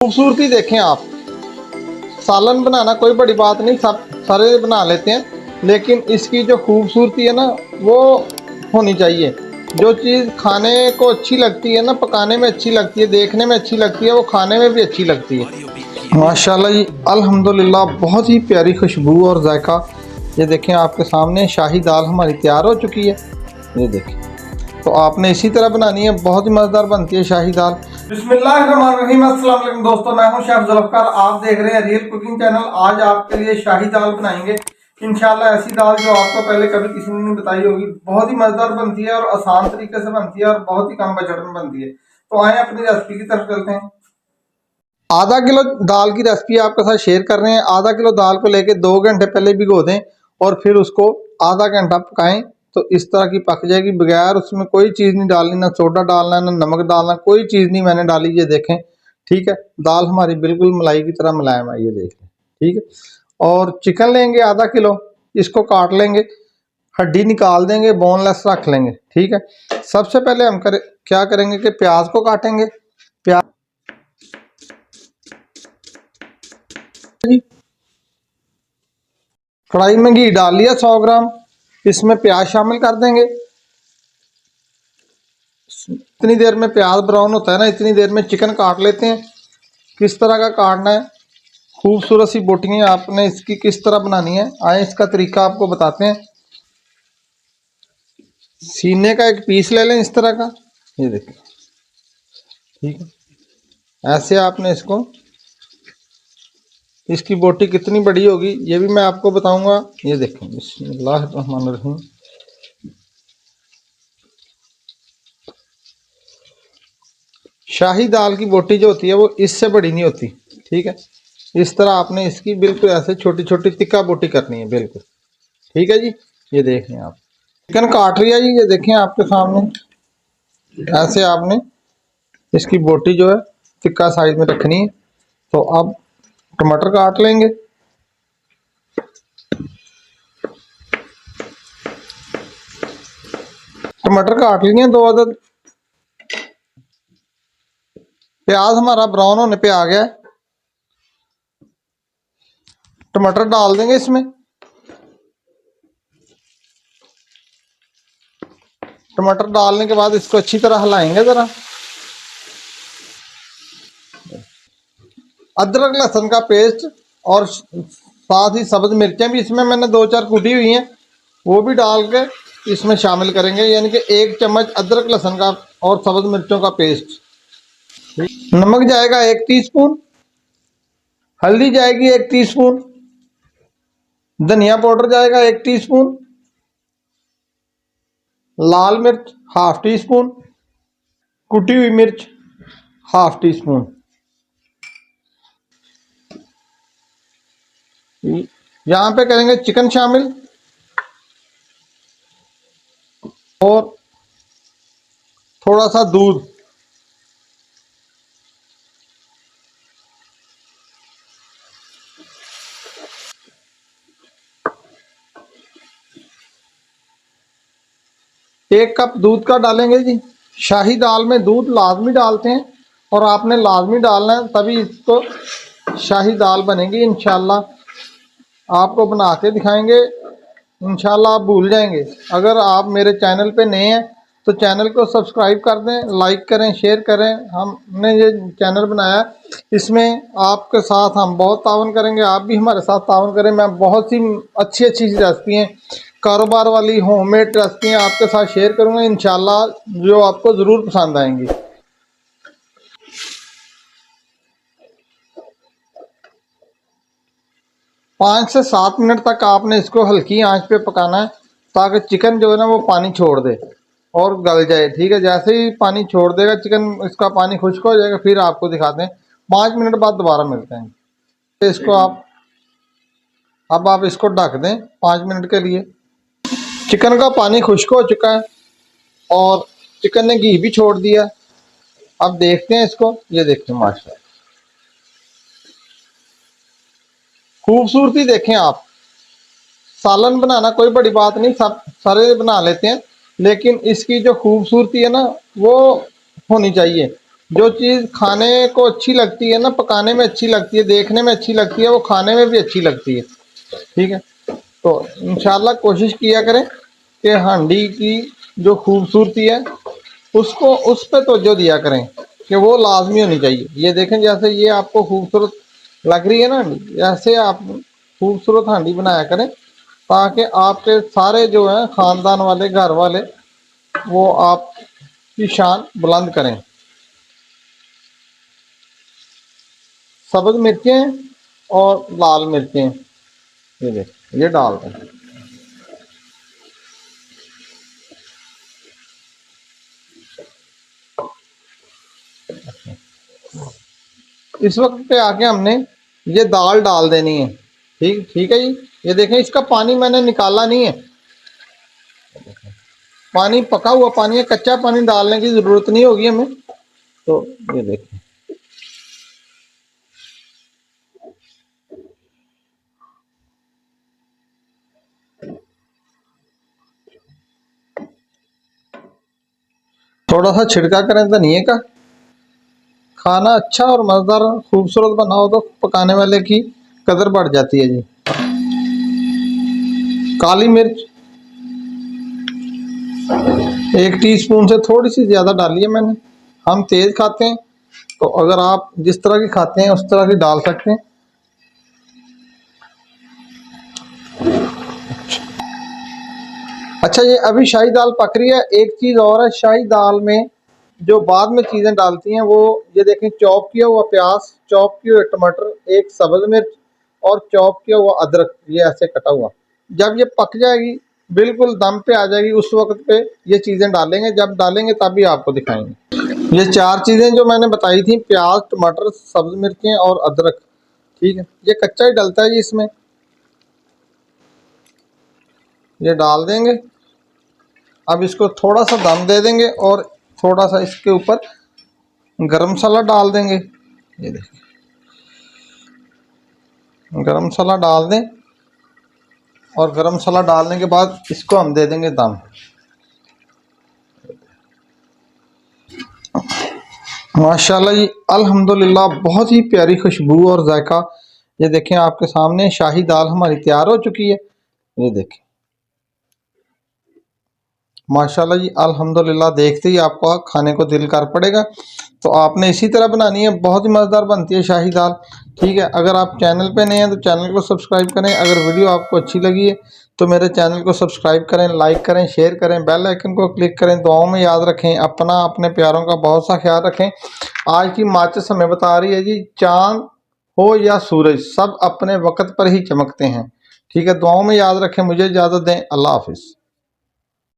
खूबसूरती देखें आप। सालन बनाना कोई बड़ी बात नहीं, सब सारे बना लेते हैं, लेकिन इसकी जो खूबसूरती है ना वो होनी चाहिए। जो चीज़ खाने को अच्छी लगती है ना, पकाने में अच्छी लगती है, देखने में अच्छी लगती है, वो खाने में भी अच्छी लगती है। माशाल्लाह जी, अल्हम्दुलिल्लाह, बहुत ही प्यारी खुशबू और जायका। ये देखें आपके सामने शाही दाल हमारी तैयार हो चुकी है। ये देखें, तो आपने इसी तरह बनानी है, बहुत ही मज़ेदार बनती है शाही दाल। बिस्मिल्लाहिर्रहमानिर्रहीम। अस्सलाम वालेकुम दोस्तों, मैं हूं शेफ जुल्फकार। आप देख रहे हैं रियल कुकिंग चैनल। आज आपके लिए शाही दाल बनाएंगे इंशाल्लाह। ऐसी दाल जो आपको पहले कभी किसी ने नहीं बताई होगी। बहुत ही मज़ेदार बनती है और आसान तरीके से बनती है और बहुत ही कम बजट में बनती है। तो आए अपनी रेसिपी की तरफ चलते हैं। आधा किलो दाल की रेसिपी आपके साथ शेयर कर रहे हैं। आधा किलो दाल को लेके 2 घंटे पहले भिगो दें और फिर उसको आधा घंटा पकाएं, तो इस तरह की पक जाएगी। बगैर उसमें कोई चीज़ नहीं डालनी, ना सोडा डालना है, ना नमक डालना, कोई चीज़ नहीं मैंने डाली। ये देखें, ठीक है। दाल हमारी बिल्कुल मलाई की तरह मुलायम है, ये देखें, ठीक है। और चिकन लेंगे आधा किलो, इसको काट लेंगे, हड्डी निकाल देंगे, बोनलेस रख लेंगे, ठीक है। सबसे पहले हम क्या करेंगे कि प्याज को काटेंगे। प्याज कढ़ाई में घी डाल लिया 100 ग्राम, इसमें प्याज शामिल कर देंगे। इतनी देर में प्याज ब्राउन होता है ना, इतनी देर में चिकन काट लेते हैं। किस तरह का काटना है, खूबसूरत सी बोटियां आपने इसकी किस तरह बनानी है, आए इसका तरीका आपको बताते हैं। सीने का एक पीस ले लें इस तरह का, ये देखिए, ठीक है। ऐसे आपने इसको, इसकी बोटी कितनी बड़ी होगी ये भी मैं आपको बताऊंगा। ये देखें, बिस्मिल्लाहिर्रहमानिर्रहीम। शाही दाल की बोटी जो होती है वो इससे बड़ी नहीं होती, ठीक है। इस तरह आपने इसकी बिल्कुल ऐसे छोटी छोटी तिक्का बोटी करनी है, बिल्कुल, ठीक है जी। ये देखें आप, चिकन काट लिया जी, ये देखें आपके सामने। ऐसे आपने इसकी बोटी जो है तिक्का साइज में रखनी है। तो अब टमाटर काट लेंगे। टमाटर काट लिए 2 अदद। प्याज हमारा ब्राउन होने पे आ गया है, टमाटर डाल देंगे इसमें। टमाटर डालने के बाद इसको अच्छी तरह हिलाएंगे ज़रा। अदरक लहसुन का पेस्ट और साथ ही सब्ज मिर्चें भी इसमें मैंने 2-4 कूटी हुई हैं, वो भी डाल के इसमें शामिल करेंगे। यानी कि 1 चम्मच अदरक लहसुन का और सब्ज मिर्चों का पेस्ट। नमक जाएगा 1 टीस्पून, हल्दी जाएगी 1 टीस्पून, धनिया पाउडर जाएगा 1 टीस्पून, लाल मिर्च हाफ टी स्पून, कुटी हुई मिर्च हाफ टी स्पून। यहाँ पे करेंगे चिकन शामिल और थोड़ा सा दूध। एक कप दूध का डालेंगे जी। शाही दाल में दूध लाजमी डालते हैं और आपने लाजमी डालना है, तभी इसको शाही दाल बनेगी इंशाल्लाह। आपको बना के दिखाएंगे, इंशाल्लाह आप भूल जाएंगे। अगर आप मेरे चैनल पे नए हैं तो चैनल को सब्सक्राइब कर दें, लाइक करें, शेयर करें। हमने ये चैनल बनाया, इसमें आपके साथ हम बहुत तावन करेंगे, आप भी हमारे साथ तावन करें। मैं बहुत सी अच्छी अच्छी रेसिपी हैं, कारोबार वाली होममेड रेसिपियाँ आपके साथ शेयर करूँगा इंशाल्लाह, जो आपको ज़रूर पसंद आएंगी। 5 से 7 मिनट तक आपने इसको हल्की आंच पे पकाना है, ताकि चिकन जो है ना वो पानी छोड़ दे और गल जाए, ठीक है। जैसे ही पानी छोड़ देगा चिकन, इसका पानी खुश्क हो जाएगा, फिर आपको दिखाते हैं। 5 मिनट बाद दोबारा मिलते हैं। तो इसको अब आप इसको ढक दें 5 मिनट के लिए। चिकन का पानी खुश्क हो चुका है और चिकन ने घी भी छोड़ दिया। अब देखते हैं इसको, ये देखते हैं, माशाल्लाह खूबसूरती देखें आप। सालन बनाना कोई बड़ी बात नहीं, सब सारे बना लेते हैं, लेकिन इसकी जो खूबसूरती है ना वो होनी चाहिए। जो चीज़ खाने को अच्छी लगती है ना, पकाने में अच्छी लगती है, देखने में अच्छी लगती है, वो खाने में भी अच्छी लगती है। ठीक है, तो इंशाल्लाह कोशिश किया करें कि हांडी की जो खूबसूरती है उसको उस पर तवज्जो दिया करें कि वो लाजमी होनी चाहिए। ये देखें, जैसे ये आपको खूबसूरत लग रही है ना हांडी, ऐसे आप खूबसूरत हांडी बनाया करें ताकि आपके सारे जो हैं ख़ानदान वाले, घर वाले, वो आपकी शान बुलंद करें। सब्ज़ मिर्चें और लाल मिर्चें, ये देख, ये डाल दें। इस वक्त पे आके हमने ये दाल डाल देनी है। ठीक ठीक है जी। ये देखें, इसका पानी मैंने निकाला नहीं है, पानी पका हुआ पानी है, कच्चा पानी डालने की ज़रूरत नहीं होगी हमें। तो ये देखें, थोड़ा सा छिड़का करें धनिए का। खाना अच्छा और मज़ेदार खूबसूरत बनाओ तो पकाने वाले की कदर बढ़ जाती है जी। काली मिर्च 1 टीस्पून से थोड़ी सी ज़्यादा डाली है मैंने। हम तेज़ खाते हैं, तो अगर आप जिस तरह की खाते हैं उस तरह की डाल सकते हैं। अच्छा, ये अभी शाही दाल पक रही है। एक चीज़ और है, शाही दाल में जो बाद में चीज़ें डालती हैं वो, ये देखें, चॉप किया हुआ प्याज, चॉप किए हुए टमाटर, एक सब्ज़ मिर्च और चॉप किया हुआ अदरक, ये ऐसे कटा हुआ। जब ये पक जाएगी, बिल्कुल दम पे आ जाएगी, उस वक्त पे ये चीज़ें डालेंगे। जब डालेंगे तभी आपको दिखाएंगे। ये 4 चीज़ें जो मैंने बताई थी, प्याज, टमाटर, सब्ज़ मिर्चें और अदरक, ठीक है, ये कच्चा ही डलता है जी इसमें। ये डाल देंगे। अब इसको थोड़ा सा दम दे देंगे और थोड़ा सा इसके ऊपर गरम मसाला डाल देंगे। ये देखिए, गरम मसाला डाल दें और गरम मसाला डालने के बाद इसको हम दे देंगे दम। माशाल्लाह जी, अल्हम्दुलिल्लाह, बहुत ही प्यारी खुशबू और जायका। ये देखें, आपके सामने शाही दाल हमारी तैयार हो चुकी है। ये देखें, माशाल्लाह जी, अल्हम्दुलिल्लाह, देखते ही आपका खाने को दिल कर पड़ेगा। तो आपने इसी तरह बनानी है, बहुत ही मज़ेदार बनती है शाही दाल। ठीक है, अगर आप चैनल पे नए हैं तो चैनल को सब्सक्राइब करें। अगर वीडियो आपको अच्छी लगी है तो मेरे चैनल को सब्सक्राइब करें, लाइक करें, शेयर करें, बेल आइकन को क्लिक करें। दुआओं में याद रखें, अपना अपने प्यारों का बहुत सा ख्याल रखें। आज की माचिस हमें बता रही है जी, चाँद हो या सूरज, सब अपने वक़्त पर ही चमकते हैं। ठीक है, दुआओं में याद रखें। मुझे इजाज़त दें। अल्लाह हाफ़िज़।